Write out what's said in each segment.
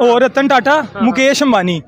और रतन टाटा, मुकेश अंबानी,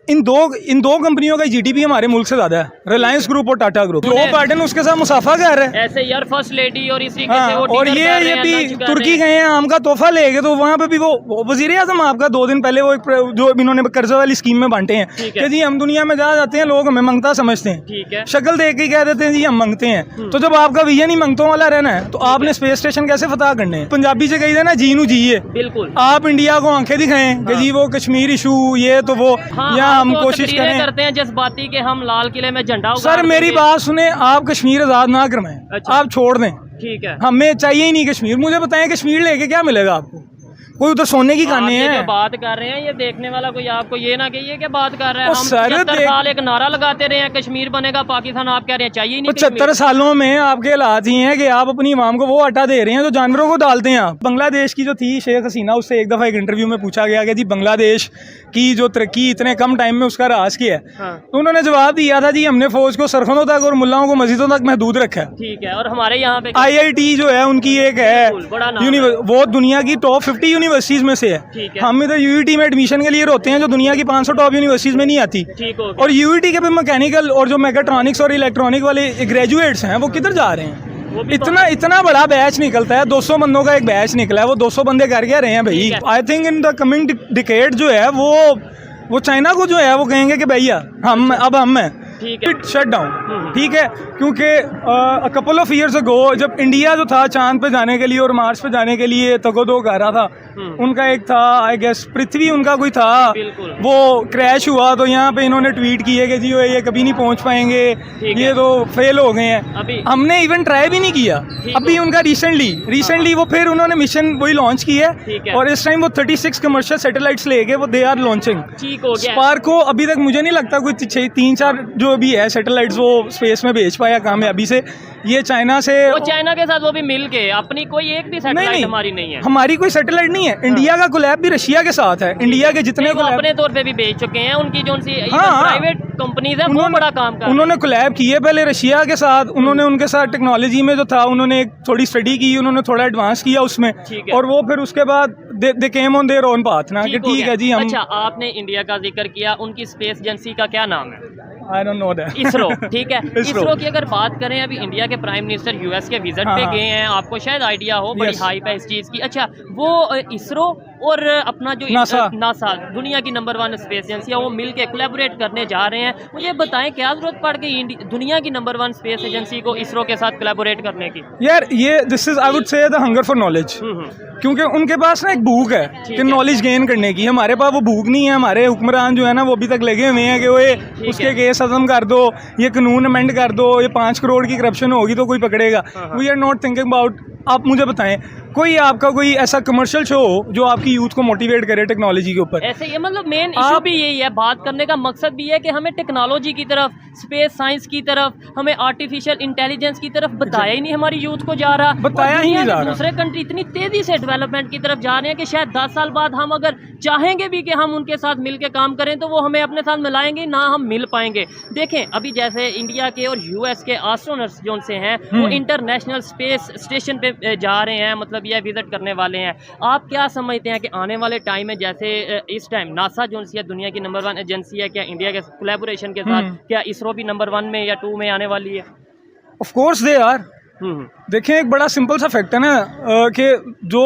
इन दो कंपनियों का जीडीपी हमारे मुल्क से ज्यादा है, रिलायंस ग्रुप और टाटा ग्रुप। जो बाइडेन उसके साथ मुसाफा कर रहे हैं ऐसे यार, फर्स्ट लेडी और इसी और ये भी तुर्की गए हैं आम का तोहफा लेके, तो वहाँ पे भी वो वजीर आजम आपका 2 दिन पहले वो जो इन्होंने कर्जा वाली स्कीम में बांटे हैं कि जी हम दुनिया में जहाँ जाते हैं लोग हमें मंगता समझते हैं, शक्ल देख के कह देते हैं जी हम मंगते हैं। तो जब आपका विजन ही मंगतों वाला रहना है तो आपने स्पेस स्टेशन कैसे फतह करने हैं? पंजाबी से कही ना जी नू जीए, बिल्कुल आप इंडिया को आंखें दिखाएं कि जी वो कश्मीर इशू ये तो वो, या हम कोशिश करें करते हैं जज्बाती के हम लाल किले में झंडा। सर मेरी बात सुने, आप कश्मीर आजाद ना करवाएं, आप छोड़ दें, ठीक है, हमें चाहिए ही नहीं कश्मीर। मुझे बताएं कश्मीर लेके क्या मिलेगा आपको? कोई उधर सोने की कहानी है? जो बात कर रहे हैं ये देखने वाला कोई आपको ये ना कहिए कि बात कर रहे हैं। हम सर 75 साल एक नारा लगाते रहे हैं कश्मीर बनेगा पाकिस्तान, आप कह रहे हैं चाहिए ही नहीं। 75 सालों में आपके हालात ही हैं कि आप अपनी इमाम को वो आटा दे रहे हैं जो जानवरों को डालते हैं आप। बांग्लादेश की जो थी शेख हसीना, उससे एक दफा एक इंटरव्यू में पूछा गया कि जी बांग्लादेश की जो तरक्की इतने कम टाइम में उसका राज क्या है, तो उन्होंने जवाब दिया था जी हमने फौज को सरखनों तक और मुल्लाओं को मस्जिदों तक महदूद रखा है। ठीक है, और हमारे यहाँ पे IIT जो है उनकी एक है, वो दुनिया की टॉप 50 यूनिवर्सिटीज में से है। हम इधर UET में एडमिशन के लिए रोते हैं जो दुनिया की 500 टॉप यूनिवर्सिटीज में नहीं आती। और UET के भी मैकेनिकल और जो मैकेट्रॉनिक्स और इलेक्ट्रॉनिक वाले ग्रेजुएट्स हैं वो किधर जा रहे हैं? इतना बड़ा बैच निकलता है, 200 बंदों का एक बैच निकला है, वो 200 बंदे कर क्या रहे हैं भाई? I think in the coming decade जो है वो चाइना को जो है वो कहेंगे कि भैया हम हैं शट डाउन, ठीक है, क्योंकि कपल ऑफ ईयर्स अगो जब इंडिया जो था चांद पे जाने के लिए और मार्स पे जाने के लिए तगोदो कर रहा था, उनका एक था आई गेस पृथ्वी उनका कोई था, वो क्रैश हुआ तो यहाँ पे इन्होंने ट्वीट किए कि जी ये कभी नहीं पहुँच पाएंगे, ये तो फेल हो गए हैं। हमने इवन ट्राई भी नहीं किया। अभी उनका रिसेंटली वो फिर उन्होंने मिशन वही लॉन्च की है और इस टाइम वो 36 कमर्शियल सैटेलाइट्स लेके वो दे आर लॉन्चिंग। स्पार्क को अभी तक मुझे नहीं लगता कोई 3-4 जो भी है सैटेलाइट्स वो स्पेस में भेज पाया कामयाबी से। ये चाइना से, वो चाइना के साथ वो भी मिल के, अपनी कोई एक भी सैटेलाइट हमारी नहीं है। हमारी कोई सैटेलाइट नहीं है। इंडिया का कोलैब भी रशिया के साथ है। इंडिया के जितने अपने तौर पे भी भेज चुके हैं, उनकी जो प्राइवेट कंपनीज है वो बड़ा काम कर, उन्होंने कोलैब किए पहले रशिया के साथ। उन्होंने उनके साथ टेक्नोलॉजी में जो था उन्होंने एक थोड़ी स्टडी की, उन्होंने थोड़ा एडवांस किया उसमें, और वो फिर उसके बाद they came on their own path ना कि ठीक है जी हम। अच्छा, आपने इंडिया का जिक्र किया, उनकी स्पेस एजेंसी का क्या नाम है? I don't know that. ISRO, ठीक है। इसरो की अगर बात करें, अभी इंडिया के प्राइम मिनिस्टर US के विजिट पे गए हैं, आपको शायद आइडिया हो, बड़ी हाइप है इस चीज़ की। अच्छा, वो इसरो और अपना जो नासा दुनिया की नंबर 1 स्पेस एजेंसी है वो मिल के कोलैबोरेट करने जा रहे हैं। मुझे बताएं क्या जरूरत पड़ गई दुनिया की नंबर 1 स्पेस एजेंसी को इसरो के साथ कोलैबोरेट करने की? यार ये this is I would say the hunger for knowledge, क्योंकि उनके पास ना एक भूख है कि नॉलेज गेन करने की। हमारे पास वो भूख नहीं है। हमारे हुक्मरान जो है ना वो अभी तक लगे हुए हैं कि वो उसके केस खत्म कर दो, ये कानून अमेंड कर दो, ये 5 करोड़ की करप्शन होगी तो कोई पकड़ेगा। We are not thinking about. आप मुझे बताएं कोई आपका कोई ऐसा कमर्शियल शो हो जो आपकी यूथ को मोटिवेट करे टेक्नोलॉजी के ऊपर? ऐसे ये मतलब मेन इशू भी यही है, बात करने का मकसद भी है कि हमें टेक्नोलॉजी की तरफ, स्पेस साइंस की तरफ, हमें आर्टिफिशियल इंटेलिजेंस की तरफ बताया ही नहीं हमारी यूथ को जा रहा, बताया ही नहीं जा रहा। दूसरे कंट्री इतनी तेजी से डेवलपमेंट की तरफ जा रहे हैं कि शायद 10 साल बाद हम अगर चाहेंगे भी कि हम उनके साथ मिल के काम करें तो वो हमें अपने साथ मिलाएंगे ना, हम मिल पाएंगे। देखें अभी जैसे इंडिया के और US के एस्ट्रोनॉट्स जो से हैं वो इंटरनेशनल स्पेस स्टेशन पे जा रहे हैं, मतलब ये विजिट करने वाले हैं। आप क्या समझते हैं कि आने वाले टाइम में जैसे इस टाइम नासा जो है दुनिया की नंबर 1 एजेंसी है, क्या इंडिया के कोलैबोरेशन के साथ क्या इसरो भी नंबर 1 में या 2 में आने वाली है? Of course they are. देखें एक बड़ा सिंपल सा फैक्ट है ना कि जो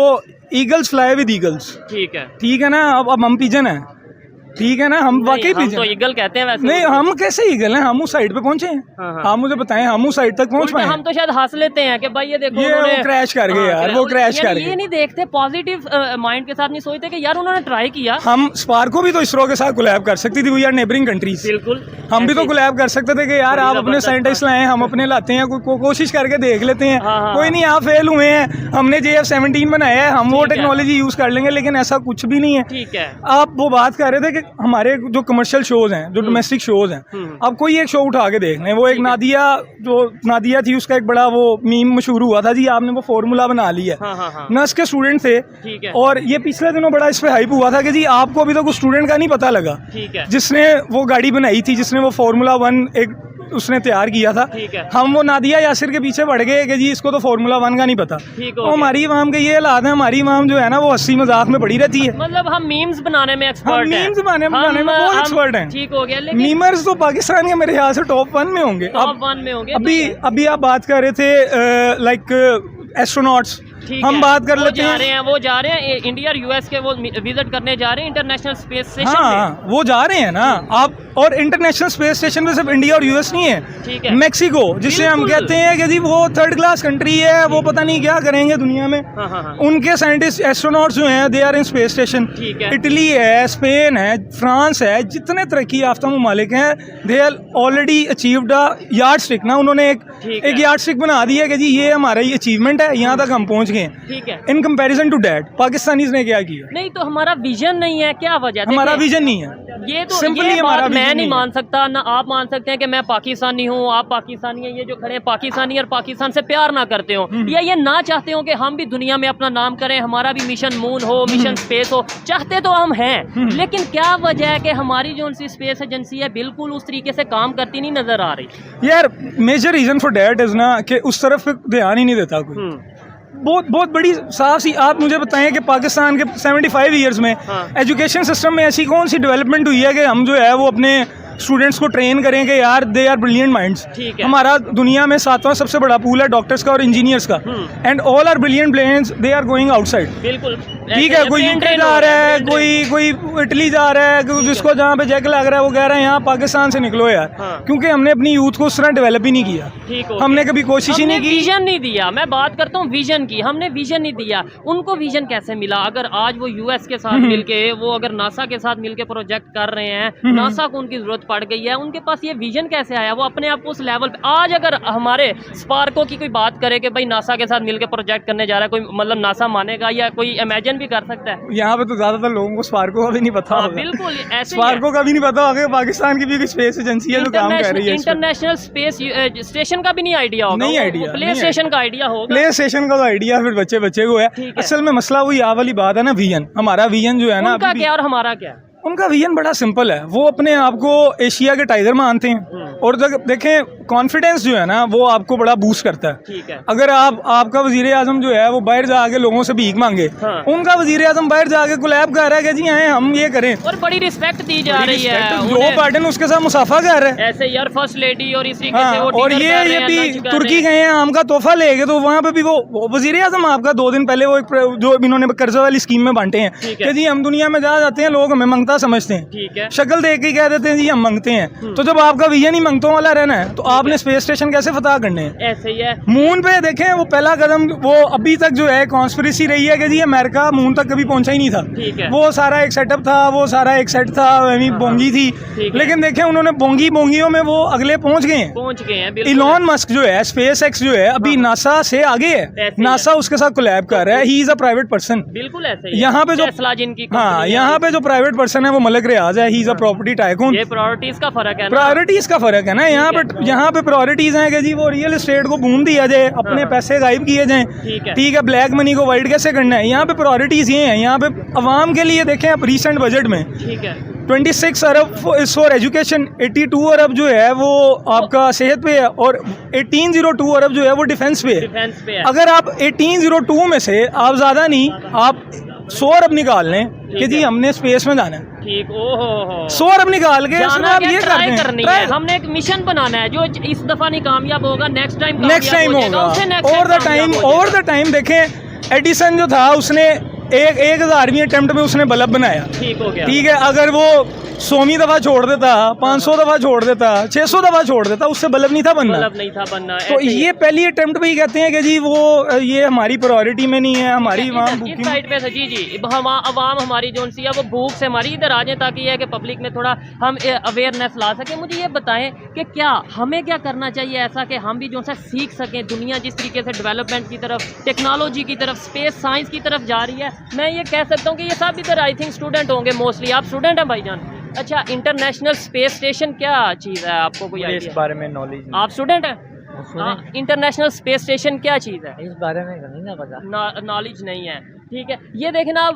ईगल्स फ्लाई विद ईगल्स, ठीक है ना। अब हम पिजन है, ठीक है ना, हम वाकई पिजन तो ईगल कहते हैं वैसे। नहीं, हम कैसे ईगल हैं? हम उस साइड पे पहुंचे हैं। आप मुझे बताएं हम उस साइड तक पहुंच पाए? हम तो शायद हंस लेते हैं कि भाई ये देखो वो क्रैश कर गए यार, वो क्रैश कर गए। ये नहीं देखते, पॉजिटिव माइंड के साथ नहीं सोचते कि यार उन्होंने ट्राई किया। हम स्पार्क को भी तो इसरो के साथ कोलैब कर सकती थी, वी आर नेबरिंग कंट्रीज। बिल्कुल, हम भी तो कोलैब कर सकते थे कि यार आप अपने साइंटिस्ट लाए, हम अपने लाते हैं, कोशिश करके देख लेते हैं। कोई नहीं, आप फेल हुए हैं, हमने JF-17 बनाया है, हम वो टेक्नोलॉजी यूज कर लेंगे, लेकिन ऐसा कुछ भी नहीं है। ठीक है, आप वो बात कर रहे थे कि हमारे जो कमर्शियल शोज हैं, जो डोमेस्टिक शोज हैं, अब कोई एक शो उठा के देख लें। वो एक नादिया थी, उसका एक बड़ा वो मीम मशहूर हुआ था जी, आपने वो फॉर्मूला बना लिया। नर्स के स्टूडेंट थे और ये पिछले दिनों बड़ा इस पे हाइप हुआ था कि जी आपको अभी तक उस स्टूडेंट का नहीं पता लगा जिसने वो गाड़ी बनाई थी, जिसने वो फॉर्मूला 1 एक उसने तैयार किया था। ठीक है। हम वो नादिया यासिर के पीछे बढ़ गए कि जी इसको तो फार्मूला 1 का नहीं पता। ठीक तो हमारी इमाम के ये हालात है, हमारी इमाम जो है ना वो हंसी मजाक में पड़ी रहती है। मतलब हम मीम्स बनाने में हम एक्सपर्ट हैं। मीम्स बनाने में बहुत एक्सपर्ट हैं। ठीक हो गया, लेकिन मीमर्स तो पाकिस्तान के मेरे ख्याल से टॉप 1 में होंगे। टॉप 1 में होंगे। अभी आप बात कर रहे थे लाइक एस्ट्रोनॉट्स, हम बात कर लेते हैं। वो जा रहे हैं इंडिया और यूएस के, वो विजिट करने जा रहे हैं इंटरनेशनल स्पेस स्टेशन। हाँ, वो जा रहे हैं ना आप। और इंटरनेशनल स्पेस स्टेशन पे सिर्फ इंडिया और यूएस नहीं है, ठीक है। मैक्सिको, जिसे हम कहते हैं कि जी वो 3rd क्लास कंट्री है, वो पता नहीं क्या करेंगे दुनिया में। हाँ। उनके साइंटिस्ट एस्ट्रोनॉट्स जो हैं they are in space station. ठीक है। इटली है, स्पेन है, फ्रांस है, जितने तरक्की याफ्ता ममालिक हैं they are already achieved a yardstick ना। उन्होंने एक यार्ड स्टिक बना दी है कि जी ये हमारा ही अचीवमेंट है, यहाँ तक हम पहुँच गए। ठीक है। In comparison to that Pakistanis ने क्या किया? नहीं तो हमारा विजन नहीं है, क्या वजह? हमारा विजन नहीं है, ये तो सिंपली ये हमारा बात मैं विजन नहीं मान सकता, ना आप मान सकते हैं कि मैं पाकिस्तानी हूँ, आप पाकिस्तानी हैं। ये जो खड़े हैं पाकिस्तानी और पाकिस्तान से प्यार ना करते हो, या ये ना चाहते हो कि हम भी दुनिया में अपना नाम करें, हमारा भी मिशन मून हो, मिशन स्पेस हो। चाहते तो हम हैं, लेकिन क्या वजह है कि हमारी जो सी स्पेस एजेंसी है बिल्कुल उस तरीके से काम करती नहीं नजर आ रही। यार major reason for that is ना कि उस तरफ ध्यान ही नहीं देता कोई। बहुत बड़ी साफ सी आप मुझे बताएं कि पाकिस्तान के 75 ईयर्स में एजुकेशन सिस्टम में ऐसी कौन सी डेवलपमेंट हुई है कि हम जो है वो अपने स्टूडेंट्स को ट्रेन करें कि यार दे आर ब्रिलियंट माइंड्स। हमारा दुनिया में 7वां सबसे बड़ा पूल है डॉक्टर्स का और इंजीनियर्स का, and all are brilliant brains, they are going outside. बिल्कुल ठीक है, कोई यूके जा रहा है, कोई इटली जा रहा है, जिसको जहाँ पे जैक लग रहा है वो कह रहे हैं यहाँ पाकिस्तान से निकलो यार। क्योंकि हमने अपनी यूथ को उस तरह डेवलप ही नहीं किया, हमने कभी कोशिश ही नहीं की, विजन नहीं दिया। मैं बात करता हूँ विजन की, हमने विजन नहीं दिया। उनको विजन कैसे मिला? अगर आज वो यूएस के साथ मिलके, वो अगर नासा के साथ मिलके प्रोजेक्ट कर रहे हैं, नासा को उनकी जरूरत पड़ गई है, उनके पास ये विजन कैसे आया? वो अपने आप को उस लेवल पे, आज अगर हमारे स्पार्को की कोई बात करे कि भाई नासा के साथ मिलके प्रोजेक्ट करने जा रहा है, कोई मतलब नासा मानेगा या कोई इमेजिन भी कर सकता है? यहाँ पे तो ज्यादातर लोगों को स्पार्को का भी नहीं पता होगा। बिल्कुल ऐसे स्पार्को का भी नहीं पता होगा। पाकिस्तान की भी स्पेस एजेंसी है जो काम कर रही है। इंटरनेशनल स्पेस स्टेशन का भी नहीं आइडिया होगा। नहीं आइडिया, प्ले स्टेशन का आइडिया होगा। प्ले स्टेशन का आइडिया फिर बच्चे को है। असल में मसला वही आ वाली बात है ना, विजन। हमारा विजन जो है ना, उनका क्या और हमारा क्या? उनका विजन बड़ा सिंपल है, वो अपने आप को एशिया के टाइगर मानते हैं। और देखें कॉन्फिडेंस जो है ना वो आपको बड़ा बूस्ट करता है। ठीक है। अगर आपका वजीर आजम जो है वो बाहर जाके लोगों से भीख मांगे, उनका वजीर आजम बाहर जाके कोलैब कर रहा है कि जी आए हम ये करें, और बड़ी रिस्पेक्ट दी जा रही है। जो बाइडेन उसके साथ मुसाफा कर रहा है ऐसे यार, फर्स्ट लेडी और इसी और ये भी तुर्की गए हैं आम का तोहफा लेके, तो वहाँ पे भी वो वजीर आजम आपका 2 दिन पहले वो जो इन्होंने कर्जा वाली स्कीम में बांटे हैं कि जी हम दुनिया में जा जाते हैं, लोग हमें मंगता समझते हैं, शक्ल देख के कह देते हैं जी हम मांगते हैं। तो जब आपका विजन ही मंगतों वाला रहना है तो आपने स्पेस स्टेशन कैसे फतह करने हैं? ऐसे ही है। मून पे देखें वो पहला कदम, वो अभी तक जो है कॉन्स्पिरेसी रही है कि जी अमेरिका मून तक कभी पहुंचा ही नहीं था। वो सारा एक सेटअप था, वो सारा एक सेट था, बोंगी थी। लेकिन देखें उन्होंने बोंगियों में वो अगले पहुंच गए हैं। इलॉन मस्क जो है, स्पेस एक्स जो है, अभी नासा से आगे है। नासा उसके साथ कोलैब कर रहा है। He is a private person. बिल्कुल ऐसे ही। यहाँ पे जो यहाँ पे जो प्राइवेट पर्सन है वो मलिक रियाज है। He is a property tycoon. ये प्रायोरिटीज का फर्क है ना, प्रायोरिटीज का फर्क है ना। यहाँ पे प्रायोरिटीज हैं कि जी वो रियल एस्टेट को बूम दिया जाए, अपने पैसे गायब किए जाएं। ठीक है, ब्लैक मनी को वाइट कैसे करना है। यहाँ पे प्रायोरिटीज ये हैं। यहाँ पे अवाम के लिए देखें आप रिसेंट बजट में 26 अरब फॉर एजुकेशन, 82 अरब जो है वो आपका सेहत पे है, और 1802 अरब जो है वो डिफेंस पे है। अगर आप 1802 में से आप ज्यादा नहीं, आप 100 अरब निकाल लें कि जी हमने स्पेस में जाना है। ठीक, ओहो 100 अरब निकाल के आप ये करनी है। हमने एक मिशन बनाना है जो इस दफा नहीं कामयाब होगा, नेक्स्ट टाइम होगा। ओवर द टाइम देखें एडिसन जो था उसने 1000वीं अटेम्प्ट में उसने बल्ब बनाया। ठीक हो गया। ठीक है, अगर वो 100वीं दफा छोड़ देता, 500 दफा छोड़ देता, 600 दफा छोड़ देता, उससे बल्ब नहीं था बनना। तो ये पहली अटेम्प्ट पे ही कहते हैं कि जी वो ये हमारी प्रायोरिटी में नहीं है, हमारी इस साइड पे जी हम आवाम हमारी जो सी है वो भूख से हमारी इधर आ जाए, ताकि ये कि पब्लिक में थोड़ा हम अवेयरनेस ला सकें। मुझे ये बताएं कि क्या हमें क्या करना चाहिए ऐसा कि हम भी जो है सीख सकें। दुनिया जिस तरीके से डेवलपमेंट की तरफ, टेक्नोलॉजी की तरफ, स्पेस साइंस की तरफ जा रही है, मैं ये कह सकता हूँ कि ये सब इधर आई थिंक स्टूडेंट होंगे मोस्टली। आप स्टूडेंट हैं भाईजान? अच्छा, इंटरनेशनल स्पेस स्टेशन क्या चीज़ है, आपको कोई आइडिया? इस बारे में नॉलेज। आप स्टूडेंट हैं? इंटरनेशनल स्पेस स्टेशन क्या चीज़ है? इस बारे में नहीं ना पता, नॉलेज नहीं है। ठीक है, ये देखें ना,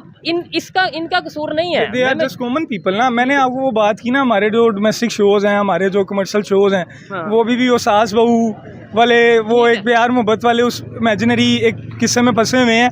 इनका कसूर नहीं है, they are just common people ना। मैंने आपको वो बात की ना, हमारे जो डोमेस्टिक शोज हैं, हमारे जो कमर्शियल शोज हैं, हाँ। वो भी वो सास बहू वाले, वो एक प्यार मोहब्बत वाले उस इमेजिनरी एक किस्से में फंसे हुए हैं।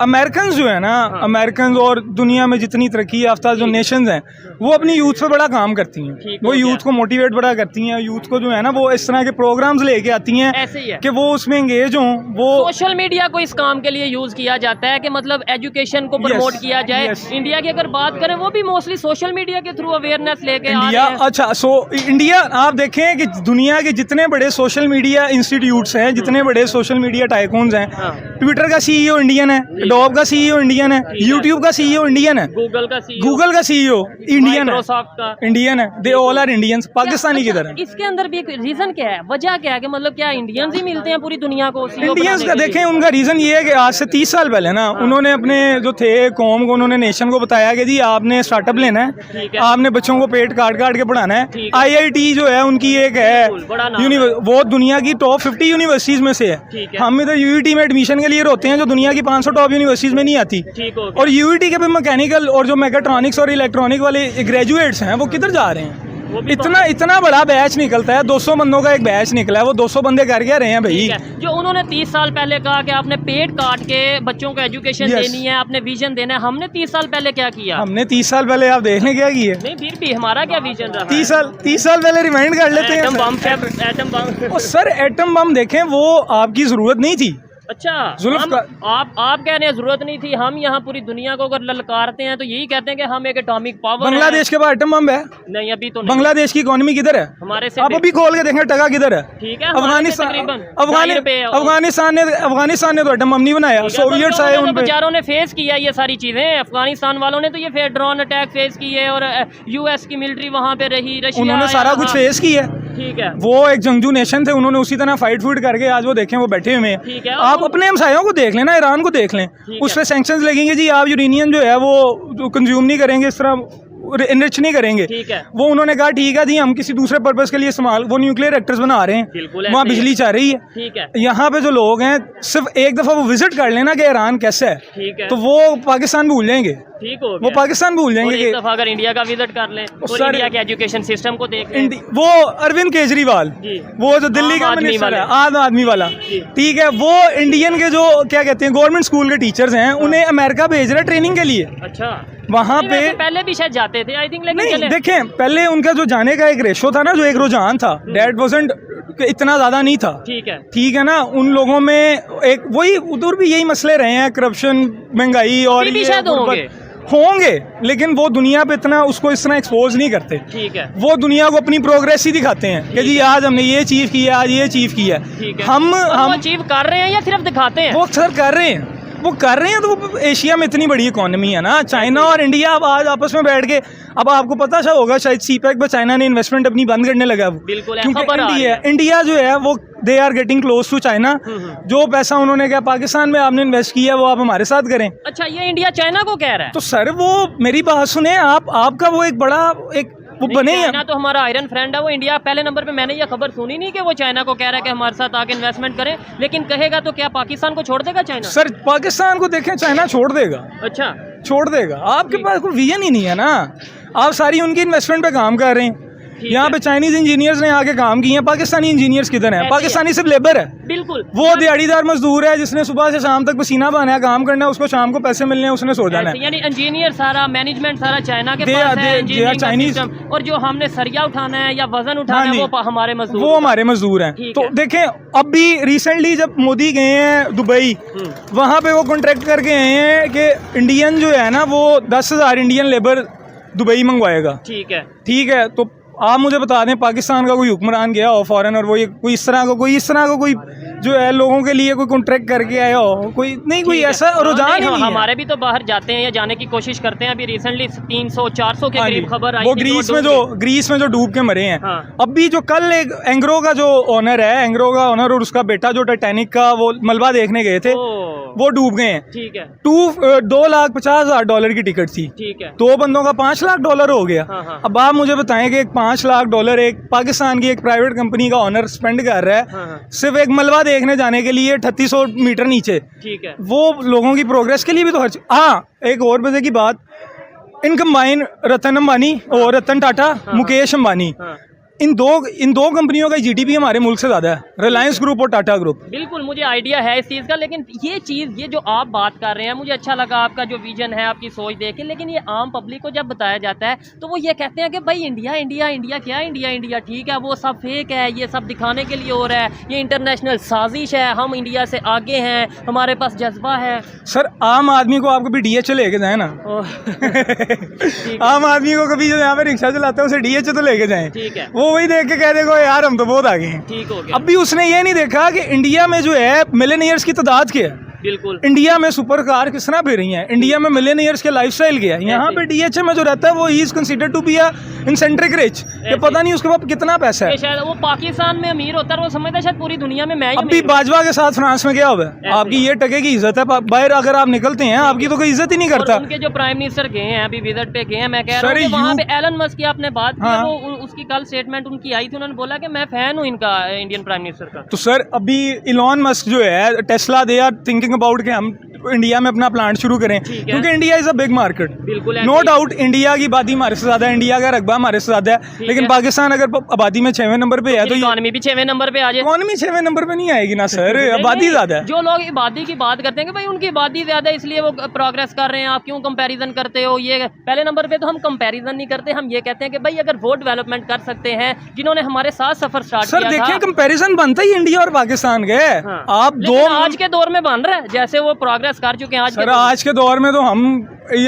अमेरिकन जो है ना, हाँ। अमेरिकन और दुनिया में जितनी तरक्की याफ्ता जो नेशंस हैं, वो अपनी यूथ पे बड़ा काम करती हैं। वो यूथ को मोटिवेट बड़ा करती हैं, यूथ को जो है ना वो इस तरह के प्रोग्राम्स लेके आती हैं ऐसे ही है कि वो उसमें एंगेज हों। वो सोशल मीडिया को इस काम के लिए यूज किया जाता है कि मतलब एजुकेशन को प्रमोट Yes, किया जाए। yes. इंडिया की अगर बात करें, वो भी मोस्टली सोशल मीडिया के थ्रू अवेयरनेस लेके आ इंडिया, रहे हैं। अच्छा, सो इंडिया, आप देखें कि दुनिया के जितने बड़े सोशल मीडिया इंस्टीट्यूट्स हैं, जितने बड़े सोशल मीडिया टाइकून्स हैं, हाँ। ट्विटर का सीईओ इंडियन है, एडोब का सीईओ इंडियन है, यूट्यूब का सीईओ इंडियन है, गूगल का CEO, गूगल का सीईओ इंडियन है, माइक्रोसॉफ्ट का इंडियन है। They all are Indians. Pakistani अच्छा, किधर है? इसके अंदर भी एक रीजन क्या है, वजह क्या है कि मतलब क्या इंडियंस ही मिलते हैं पूरी दुनिया को CEO इंडियंस बनाने का के लिए? देखें, उनका रीज़न ये है कि आज से 30 साल पहले ना उन्होंने अपने जो थे कौम को, उन्होंने नेशन को बताया कि जी आपने स्टार्टअप लेना ठीक है, है। आपने बच्चों को पेट काट काट के पढ़ाना ठीक है। IIT जो है उनकी एक है, बड़ा नाम है। वो दुनिया की टॉप 50 यूनिवर्सिटीज़ में से है। ठीक है। हम इधर UET में एडमिशन के लिए रोते हैं, जो दुनिया की 500 टॉप यूनिवर्सिटीज़ में नहीं आती। ठीक हो और UET के भी मैकेनिकल और जो मैकेट्रॉनिक्स और इलेक्ट्रॉनिक वाले ग्रेजुएट्स हैं, वो किधर जा रहे हैं? वो भी इतना बड़ा बैच निकलता है, 200 बंदों का एक बैच निकला है, वो 200 बंदे कर क्या रहे हैं भाई? ठीक है। जो उन्होंने 30 साल पहले कहा कि आपने पेट काट के बच्चों को एजुकेशन Yes. देनी है, आपने विजन देना है, हमने 30 साल पहले क्या किया? हमने 30 साल पहले, आप देख लें क्या किए। नहीं, फिर भी हमारा क्या विजन रहा? 30 साल पहले रिमाइंड कर लेते एटम हैं। बम, एटम बम। ओ सर, एटम बम देखें, वो आपकी जरूरत नहीं थी। अच्छा, जुल्फ आप कह रहे हैं जरूरत नहीं थी। हम यहाँ पूरी दुनिया को अगर ललकारते हैं तो यही कहते हैं कि हम एक एटॉमिक पावर बांग्लादेश के बाद एटम बम है। नहीं, अभी तो नहीं। बांग्लादेश की इकोनॉमी किधर है? हमारे से आप अभी खोल के देखें टका किधर है। ठीक है, हमारे से तकरीबन 2.5 रुपए है। अफगानिस्तान ने तो एटम बम नहीं बनाया, ठीक है, सोवियट्स तो आए लोगों ने उन पे। बेचारों ने फेस किया ये सारी चीजें। अफगानिस्तान वालों ने तो ये फिर ड्रोन अटैक फेस किए और US की मिलिट्री वहाँ पे रही, रशिया उन्होंने सारा कुछ फेस किया है। ठीक है, वो एक जंगजू नेशन थे, उन्होंने उसी तरह फाइट फूट करके आज वो देखें वो बैठे हुए ठीक हैं। है। आप अपने हमसायों को देख लेना, ईरान को देख लें, ठीक उस है। पर सैंक्शंस लगेंगे जी, आप यूरेनियम जो है वो कंज्यूम नहीं करेंगे, इस तरह इनरिच नहीं करेंगे। ठीक है। वो उन्होंने कहा ठीक है जी, हम किसी दूसरे पर्पस के लिए इस्तेमाल, वो न्यूक्लियर रिएक्टर्स बना रहे हैं, बिल्कुल वहाँ ऐसे ही बिजली चाह रही है। ठीक है, यहाँ पे जो लोग हैं, सिर्फ एक दफ़ा वो विजिट कर लेना कि ईरान कैसा है, ठीक है, तो वो पाकिस्तान भूल जाएंगे, ठीक हो वो गया। पाकिस्तान भूल और जाएंगे एक कि दफा अगर इंडिया का विजिट कर लें और सर, इंडिया के एजुकेशन सिस्टम को देख लें। वो अरविंद केजरीवाल, जी। वो जो दिल्ली का आम आदमी मिनिस्टर है, वाले। आम आदमी वाला, जी। ठीक है, वो इंडियन के जो क्या कहते हैं गवर्नमेंट स्कूल के टीचर्स हैं, उन्हें अमेरिका भेज रहे ट्रेनिंग के लिए। अच्छा, वहाँ नहीं, पे वैसे पहले भी शायद जाते थे आई थिंक, लेकिन नहीं, चले। देखें, पहले उनका जो जाने का एक रेशो था ना, जो एक रुझान था, डेट वाजंट इतना ज्यादा नहीं था। ठीक है, ठीक है ना, उन लोगों में एक वही उधर भी यही मसले रहे हैं, करप्शन, महंगाई और अभी भी ये शायद होंगे, लेकिन वो दुनिया पे इतना उसको इस तरह एक्सपोज नहीं करते। ठीक है, वो दुनिया को अपनी प्रोग्रेस ही दिखाते हैं कि जी आज हमने ये अचीव किया, आज ये अचीव किया। ठीक है। हम अचीव कर रहे हैं या सिर्फ दिखाते हैं? वो सर कर रहे हैं, वो कर रहे हैं। तो वो एशिया में इतनी बड़ी इकोनॉमी है ना, चाइना और इंडिया अब आज आपस में बैठ के, अब आपको पता सा होगा शायद CPEC पर चाइना ने इन्वेस्टमेंट अपनी बंद करने लगा वो, बिल्कुल है, क्योंकि खबर आ रही है। इंडिया जो है वो they are getting close to China. जो पैसा उन्होंने क्या पाकिस्तान में आपने इन्वेस्ट किया, वो आप हमारे साथ करें। अच्छा, ये इंडिया चाइना को कह रहा है? तो सर वो मेरी बात सुने, आपका वो एक बड़ा एक वो नहीं, बने चाइना तो हमारा आयरन फ्रेंड है, वो इंडिया पहले नंबर पे। मैंने ये खबर सुनी नहीं कि वो चाइना को कह रहा है कि हमारे साथ आके इन्वेस्टमेंट करें, लेकिन कहेगा तो क्या पाकिस्तान को छोड़ देगा चाइना? सर पाकिस्तान को देखें, चाइना छोड़ देगा, अच्छा, छोड़ देगा। आपके पास कोई विजन ही नहीं है ना, आप सारी उनकी इन्वेस्टमेंट पे काम कर रहे हैं। यहाँ पे चाइनीज इंजीनियर्स ने आके काम किए हैं, पाकिस्तानी इंजीनियर्स किधर हैं? पाकिस्तानी सिर्फ लेबर है, बिल्कुल। वो दिहाड़ीदार मजदूर है जिसने सुबह से शाम तक पसीना बहाना है, काम करना है, उसको शाम को पैसे मिलने हैं, उसने सो जाना है। यानी इंजीनियर सारा, मैनेजमेंट सारा चाइना के They पास are- है, they- engineering they are का Chinese। system। और जो हमने सरिया उठाना है या वजन उठाना हाँ है, जी। वो हमारे मजदूर, वो हमारे मजदूर हैं। ठीक तो है। देखें, अब भी रिसेंटली जब मोदी गए हैं दुबई, वहाँ पे वो कॉन्ट्रैक्ट करके आए हैं कि इंडियन जो है ना, वो 10,000 इंडियन लेबर दुबई मंगवाएगा। ठीक है, ठीक है, तो आप मुझे बता दें, पाकिस्तान का कोई हुक्मरान गया हो फॉरेन, और वो ये कोई इस तरह का कोई जो है लोगों के लिए कोई कॉन्ट्रैक्ट करके आया हो, कोई नहीं, कोई ऐसा रुझान ही नहीं है। हमारे भी तो बाहर जाते हैं या जाने की कोशिश करते हैं। अभी रिसेंटली 300-400 के हाँ जी, करीब खबर आई वो थी कि ग्रीस में जो डूब के मरे हैं। हाँ। अभी जो कल एक एंग्रो का जो ओनर है, एंग्रो का ओनर और उसका बेटा जो टाइटैनिक का वो मलबा देखने गए थे, ओह। वो डूब गए हैं। ठीक है। 2,50,000 डॉलर की टिकट थी, ठीक है। 2 बंदों का $5 लाख हो गया। हाँ, हाँ। अब आप मुझे बताएं कि $5 लाख एक पाकिस्तान की एक प्राइवेट कंपनी का ऑनर स्पेंड कर रहा है, हाँ, हाँ। सिर्फ एक मलबा देखने जाने के लिए 3800 मीटर नीचे। ठीक है। वो लोगों की प्रोग्रेस के लिए भी तो हर हाँ, एक और मजे की बात, इन कंबाइन रतन अंबानी और रतन टाटा, मुकेश अंबानी, हाँ। इन दो कंपनियों का जीडीपी हमारे मुल्क से ज्यादा है, रिलायंस ग्रुप और टाटा ग्रुप। बिल्कुल मुझे आइडिया है इस चीज़ का, लेकिन ये जो आप बात कर रहे हैं, मुझे अच्छा लगा आपका जो विजन है, आपकी सोच देख के। लेकिन ये आम पब्लिक को जब बताया जाता है तो वो ये कहते हैं कि भाई इंडिया इंडिया इंडिया क्या इंडिया इंडिया, ठीक है वो सब फेक है, ये सब दिखाने के लिए हो रहा है, ये इंटरनेशनल साजिश है, हम इंडिया से आगे हैं, हमारे पास जज्बा है। सर आम आदमी को आप कभी डीएच लेके जाए ना आम आदमी को कभी जो यहाँ पे रिक्शा चलाता है उसे डीएच तो लेके जाएं, ठीक है। वो वही देख के कह देगा यार हम तो बहुत आगे हैं। ठीक हो गया। अभी उसने ये नहीं देखा कि इंडिया में जो है मिलेनियर्स की तादाद क्या है, बिल्कुल। इंडिया में सुपर कार किस तरह फिर रही हैं, इंडिया में मिलेनियर्स के लाइफस्टाइल क्या है। यहाँ पे डीएच में जो रहता है वो ही is considered to be a eccentric rich, ये पता नहीं उसके पास कितना पैसा है। शायद वो पाकिस्तान में अमीर होता है, वो समझता है शायद पूरी दुनिया में मैं ही अभी बाजवा के साथ फ्रांस में क्या हुआ है, आपकी ये टके की इज्जत है, बाहर अगर आप निकलते हैं आपकी तो कोई इज्जत ही नहीं करता। उनके जो प्राइम मिनिस्टर गए हैं अभी विजिट पे गए हैं, मैं कह रहा हूँ वहाँ पे एलन मस्क की आपने बात की, हाँ। वो उसकी कल स्टेटमेंट उनकी आई थी, उन्होंने बोला कि मैं फैन हूँ इनका इंडियन प्राइम मिनिस्टर का। तो सर अभी इलॉन मस्क जो है Tesla, they are thinking about कि हम इंडिया में अपना प्लांट शुरू करें, क्योंकि India is a big market. बिल्कुल नो डाउट इंडिया की आबादी हमारे से ज्यादा है, इंडिया का रकबा हमारे से ज्यादा है, लेकिन पाकिस्तान अगर आबादी में 6वें नंबर पे है तो इकोनॉमी भी 6वें नंबर पे आ जाए। इकोनॉमी 6वें नंबर पे नहीं आएगी ना सर, आबादी ज्यादा है। जो लोग आबादी की बात करते हैं कि भाई उनकी आबादी ज्यादा है इसलिए वो प्रोग्रेस कर रहे हैं, आप क्यों कंपैरिजन करते हो, ये पहले नंबर पे तो हम कंपैरिजन नहीं करते, हम ये कहते हैं कि भाई अगर वो डेवलपमेंट कर सकते हैं जिन्होंने हमारे साथ सफर स्टार्ट किया। सर देखें कंपैरिजन बनता ही इंडिया और पाकिस्तान के। हाँ। आप दो आज के दौर में बन रहा है जैसे वो प्रोग्रेस कर चुके हैं आज के दौर में तो हम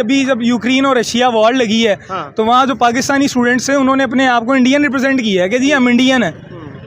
अभी जब यूक्रेन और रशिया वॉर लगी है, हाँ। तो वहाँ जो पाकिस्तानी स्टूडेंट्स हैं उन्होंने अपने आप को इंडियन रिप्रेजेंट किया है कि जी हम इंडियन है।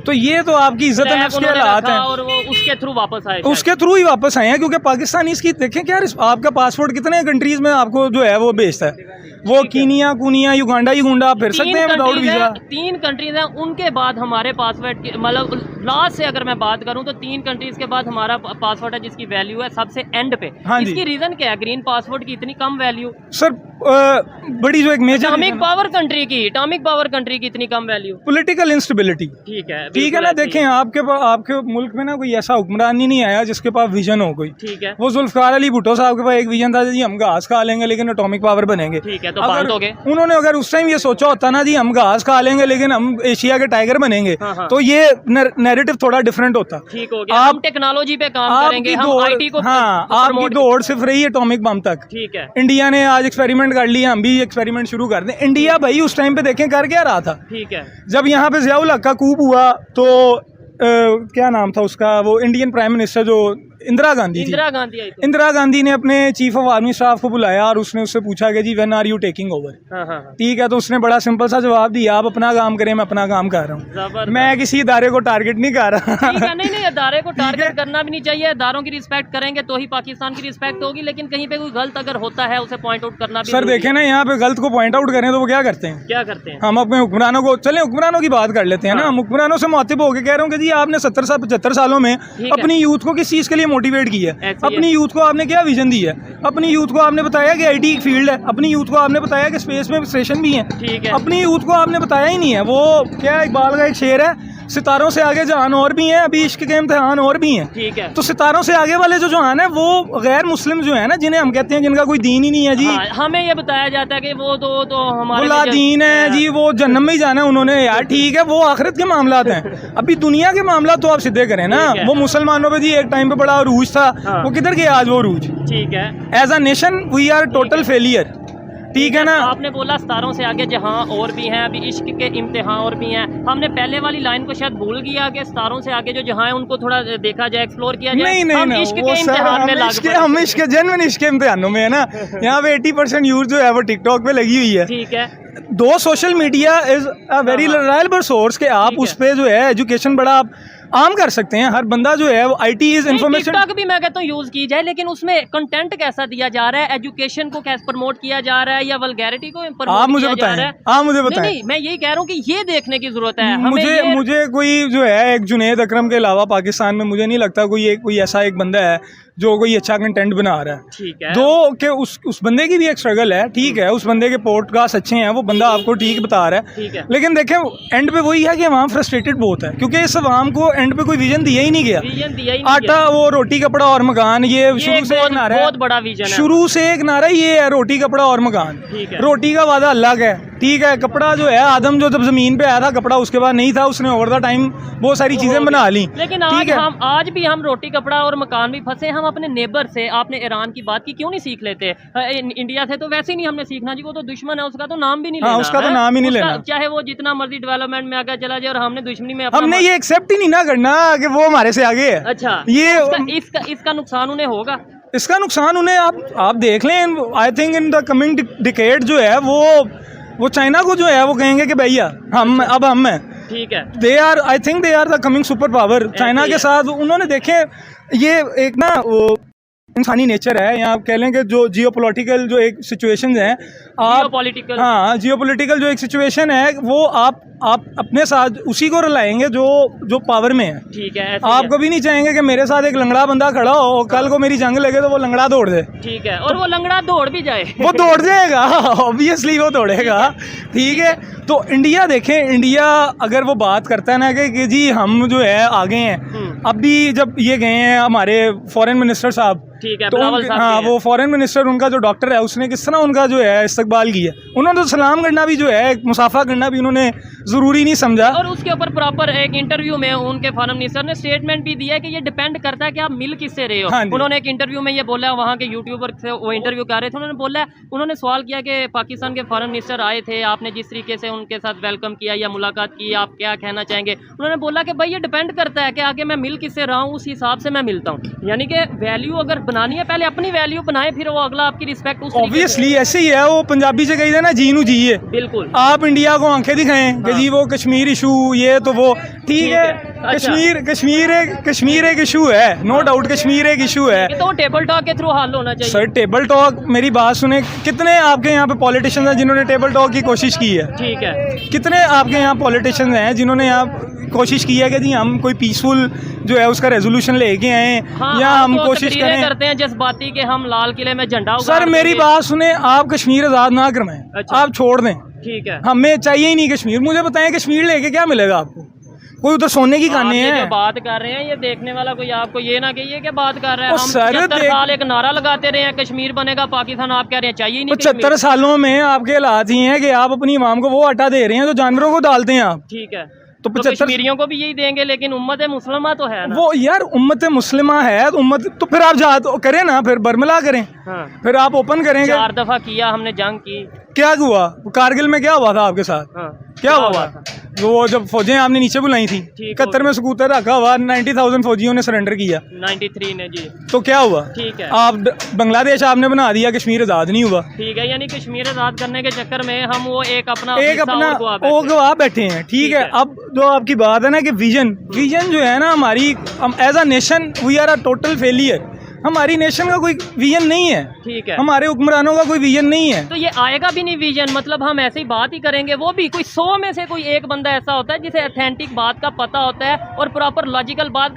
तो ये तो आपकी इज्जत नफ्स के हालात हैं, और वो उसके थ्रू वापस आए, उसके थ्रू ही वापस आए हैं, क्योंकि पाकिस्तानी इसकी देखें क्या आपका पासपोर्ट कितने कंट्रीज में आपको जो है वो भेजता है, वो कीनिया कुनिया युगांडा आप फिर सकते हैं विदाउट वीजा। 3 कंट्रीज हैं, उनके बाद हमारे पासपोर्ट मतलब लास्ट से अगर मैं बात करूं तो 3 कंट्रीज के बाद हमारा पासपोर्ट है जिसकी वैल्यू है सबसे एंड पे। हाँ इसकी रीजन क्या है ग्रीन पासपोर्ट की इतनी कम वैल्यू? सर बड़ी जो एक मेजर एटॉमिक पावर कंट्री की इतनी कम वैल्यू, पॉलिटिकल इंस्टेबिलिटी। ठीक है ना, देखें आपके मुल्क में ना कोई ऐसा हुक्मरान ही नहीं आया जिसके पास विजन हो कोई। ठीक है। वो जुल्फकार अली भुट्टो साहब के पास एक विजन था जी हम घास खा लेंगे लेकिन एटॉमिक पावर बनेंगे। ठीक है, तो बंद हो गए। उन्होंने अगर उस टाइम ये सोचा होता ना जी हम घास खा लेंगे लेकिन हम एशिया के टाइगर बनेंगे, हाँ। तो ये नैरेटिव थोड़ा डिफरेंट होता। ठीक हो गया, हम टेक्नोलॉजी पे काम करेंगे, हम आईटी को। हाँ, आपकी दौड़ सिर्फ रही एटॉमिक बम तक। ठीक है। इंडिया ने आज एक्सपेरिमेंट कर लिया, हम भी एक्सपेरिमेंट शुरू कर दें। इंडिया भाई उस टाइम पे देखें कर क्या रहा था। ठीक है। जब यहाँ पे ज़ियाउल हक का कूप हुआ तो क्या नाम था उसका, वो इंडियन प्राइम मिनिस्टर जो इंदिरा गांधी थी, इंदिरा गांधी ने अपने चीफ ऑफ आर्मी स्टाफ को बुलाया और उसने उससे पूछा कि जी when are you taking over. ठीक है, तो उसने बड़ा सिंपल सा जवाब दिया, आप अपना काम करें, मैं अपना काम कर रहा हूँ, मैं किसी इदारे को टारगेट नहीं कर रहा। नहीं, इदारे को टारगेट करना भी नहीं चाहिए, इदारों की रिस्पेक्ट करेंगे तो ही पाकिस्तान की रिस्पेक्ट होगी, लेकिन कहीं पे कोई गलत अगर होता है उसे पॉइंट आउट करना भी। सर देखें ना, यहाँ पे गलत को पॉइंट आउट करें तो वो क्या करते हैं, हम अपने हुक्मरानों को, चले हुक्मरानों की बात कर लेते हैं ना, हम हुक्मरानों से मुखातिब होकर कह रहे हूँ कि जी आपने 70-75 सालों में अपनी यूथ को किस चीज के लिए मोटिवेट किया है, अपनी यूथ को आपने क्या विजन दी है, अपनी यूथ को आपने बताया कि आईटी एक फील्ड है, अपनी यूथ को आपने बताया कि स्पेस में स्टेशन भी है, अपनी यूथ को आपने बताया ही नहीं है। वो क्या इकबाल का एक शेर है, सितारों से आगे जहान और भी हैं, अभी इश्क के इम्तिहान और भी हैं। ठीक है, तो सितारों से आगे वाले जो जहान है वो गैर मुस्लिम जो है ना, जिन्हें हम कहते हैं जिनका कोई दीन ही नहीं है जी। हाँ, हमें ये बताया जाता है कि वो तो हमारे ला दीन है जी, वो जन्नत में ही जाना है उन्होंने। यार ठीक है, वो आखिरत के मामलात हैं, अभी दुनिया के मामला तो आप सीधे करें ना। वो मुसलमानों पे जी एक टाइम पे बड़ा अरूज था, वो किधर गया आज वो अरूज। ठीक है, as a nation we are total failure. ठीक है ना, आपने बोला सितारों से आगे जहां और भी हैं, अभी इश्क के इम्तिहान और भी हैं, हमने पहले वाली लाइन को शायद भूल गया कि सितारों से आगे जो जहां है उनको थोड़ा देखा जाए, एक्सप्लोर किया जाए। नहीं, इश्क के इम्तिहान में हम इश्क जेन्युइन इश्क के इम्तिहानों में है ना। यहाँ पे 80% यूथ जो है वो टिकटॉक पे लगी हुई है। ठीक है, दो social media is a very reliable source के आप उस पे जो है एजुकेशन बड़ा आप आम कर सकते हैं। हर बंदा जो है वो आईटी इज इन्फॉर्मेशन। टिकटॉक भी मैं कहता हूँ यूज की जाए, लेकिन उसमें कंटेंट कैसा दिया जा रहा है, एजुकेशन को कैसे प्रमोट किया जा रहा है या वल्गैरिटी को प्रमोट किया जा रहा है। आप मुझे बताएं। नहीं, मैं यही कह रहा हूँ कि ये देखने की जरूरत है। मुझे कोई जो है एक जुनेद अकरम के अलावा पाकिस्तान में मुझे नहीं लगता कोई ऐसा एक बंदा है जो कोई अच्छा कंटेंट बना रहा है। ठीक है। दो कि उस बंदे की भी एक स्ट्रगल है, ठीक है, उस बंदे के पॉडकास्ट अच्छे हैं, वो बंदा आपको ठीक बता रहा है, ठीक है। लेकिन देखें एंड पे वही है कि अवाम फ्रस्ट्रेटेड बहुत है, क्योंकि इस अवाम को एंड पे कोई विजन दिया ही नहीं गया। विजन दिया ही नहीं आटा वो रोटी कपड़ा और मकान, ये शुरू से एक नारा है, बहुत बड़ा विजन है। शुरू से एक नारा ये है, रोटी कपड़ा और मकान। ठीक है। रोटी का वादा अलग है, ठीक है, कपड़ा जो है आदम जो जब जमीन पे आया था, कपड़ा उसके बाद नहीं था, उसने ओवर द टाइम बहुत सारी चीजें बना ली। लेकिन आज भी हम रोटी कपड़ा और मकान भी फंसे। हम अपने नेबर से, आपने ईरान की बात की, क्यों नहीं सीख लेते? इंडिया से तो वैसे ही नहीं हमने सीखना जी, वो तो दुश्मन है, उसका तो नाम भी नहीं लेना। उसका तो नाम ही नहीं लेना, चाहे वो जितना मर्जी डेवलपमेंट में आगे चला जाए, और हमने दुश्मनी में हमने ये एक्सेप्ट ही नहीं ना करना कि वो हमारे से आगे है। अच्छा, ये इसका नुकसान उन्हें होगा। इसका नुकसान उन्हें आप देख लें, I think in the coming decade जो है वो चाइना को जो है वो कहेंगे कि भैया हम हैं। ठीक है। They are the coming super power. China के साथ उन्होंने देखे, ये एक ना वो इंसानी नेचर है, या आप कह लें कि जो जियोपॉलिटिकल जो एक सिचुएशंस हैं, जियोपॉलिटिकल जो एक सिचुएशन है, वो आप अपने साथ उसी को रलाएंगे जो पावर में है। ठीक है। आप कभी नहीं चाहेंगे कि मेरे साथ एक लंगड़ा बंदा खड़ा हो, कल को मेरी जंग लगे तो वो लंगड़ा दौड़ दे। ठीक है। और वो लंगड़ा दौड़ भी जाए वो दौड़ जाएगा, ऑब्वियसली वो दौड़ेगा। ठीक है, तो इंडिया देखें, इंडिया अगर वो बात करता है ना कि जी हम जो है आगे हैं, अभी जब ये गए हैं हमारे फॉरेन मिनिस्टर साहब, ठीक है, तो वो फॉरेन मिनिस्टर उनका जो डॉक्टर है, उसने किस तरह उनका जो है इस्तकबाल किया। उन्होंने तो सलाम करना भी जो है, मुसाफा करना भी उन्होंने ज़रूरी नहीं समझा। और उसके ऊपर प्रॉपर एक इंटरव्यू में उनके फॉरेन मिनिस्टर ने स्टेटमेंट भी दिया है कि ये डिपेंड करता है कि आप मिल किससे रहे हो। हाँ, उन्होंने एक इंटरव्यू में ये बोला, वहाँ के यूट्यूबर से वो इंटरव्यू कर रहे थे, उन्होंने बोला, उन्होंने सवाल किया कि पाकिस्तान के फॉरेन मिनिस्टर आए थे, आपने जिस तरीके से उनके साथ वेलकम किया या मुलाकात की, आप क्या कहना चाहेंगे? उन्होंने बोला कि भाई ये डिपेंड करता है कि आगे मैं मिल किससे रहा हूँ, उस हिसाब से मैं मिलता हूँ। यानी कि वैल्यू अगर बनानी है, पहले अपनी वैल्यू बनाए, फिर वो अगला आपकी रिस्पेक्ट। ऑब्वियसली ऐसे ही है, वो पंजाबी से कही था ना, जी नू जी है। बिल्कुल। आप इंडिया को आंखें दिखाएं कि जी वो कश्मीर इशू ये तो वो ठीक है। अच्छा। कश्मीर एक इशू है, नो डाउट कश्मीर एक इशू है, तो टेबल टॉक के थ्रू हल होना चाहिए। सर टेबल टॉक, मेरी बात सुने, कितने आपके यहाँ पे पॉलिटिशियंस हैं जिन्होंने टेबल टॉक की कोशिश की है? ठीक है। कितने आपके यहाँ पॉलिटिशियंस हैं जिन्होंने यहाँ कोशिश की है कि जी हम कोई पीसफुल जो है उसका रेजोल्यूशन लेके आए, या हम तो कोशिश करें करते हैं जज्बाती के हम लाल किले में झंडा उगाड़ सर मेरी देंगे। बात सुने, आप कश्मीर आज़ाद ना करवाएं। अच्छा। आप छोड़ दें, ठीक है। हमें चाहिए ही नहीं कश्मीर। मुझे बताएं कश्मीर लेके क्या मिलेगा आपको? कोई उधर सोने की खाने हैं। हैं। जो बात कर रहे हैं, ये देखने वाला कोई आपको ये ना कहिए कि बात कर रहे हैं। हम सर 75 साल एक नारा लगाते रहे हैं, कश्मीर बनेगा पाकिस्तान, आप कह रहे हैं चाहिए ही नहीं। 75 सालों में आपके हालात ही हैं कि आप अपनी इमाम को वो आटा दे रहे हैं जो जानवरों को डालते हैं आप। ठीक है। तो तो कश्मीरियों को भी यही देंगे, लेकिन उम्मत मुस्लिमा तो है ना। वो यार उम्मत मुस्लिमा है, तो उम्मत तो फिर आप जा तो करें ना, फिर बरमला करें। हाँ। फिर आप ओपन करेंगे। 4 दफा किया हमने जंग की, क्या हुआ? कारगिल में क्या हुआ था आपके साथ? हाँ। क्या हुआ? वो जब फौजें आपने नीचे बुलाई थी, 71 में सकूतर रखा हुआ, 90,000 फौजियों ने सरेंडर किया 93 ने जी। तो क्या हुआ? ठीक है। आप बांग्लादेश आपने बना दिया, कश्मीर आज़ाद नहीं हुआ। ठीक है, यानी कश्मीर आज़ाद करने के चक्कर में हम वो एक अपना वो गवा बैठे हैं। ठीक है। अब जो आपकी बात है ना कि विजन जो है ना हमारी, हम as a nation we are a total failure. हमारी नेशन का कोई विजन नहीं है। ठीक है। हमारे हुक्मरानों का कोई विजन नहीं है। तो ये आएगा भी नहीं विजन, मतलब हम ऐसे ही बात ही करेंगे। वो भी कोई 100 में से कोई एक बंदा ऐसा होता है जिसे ऑथेंटिक बात का पता होता है और प्रॉपर लॉजिकल बात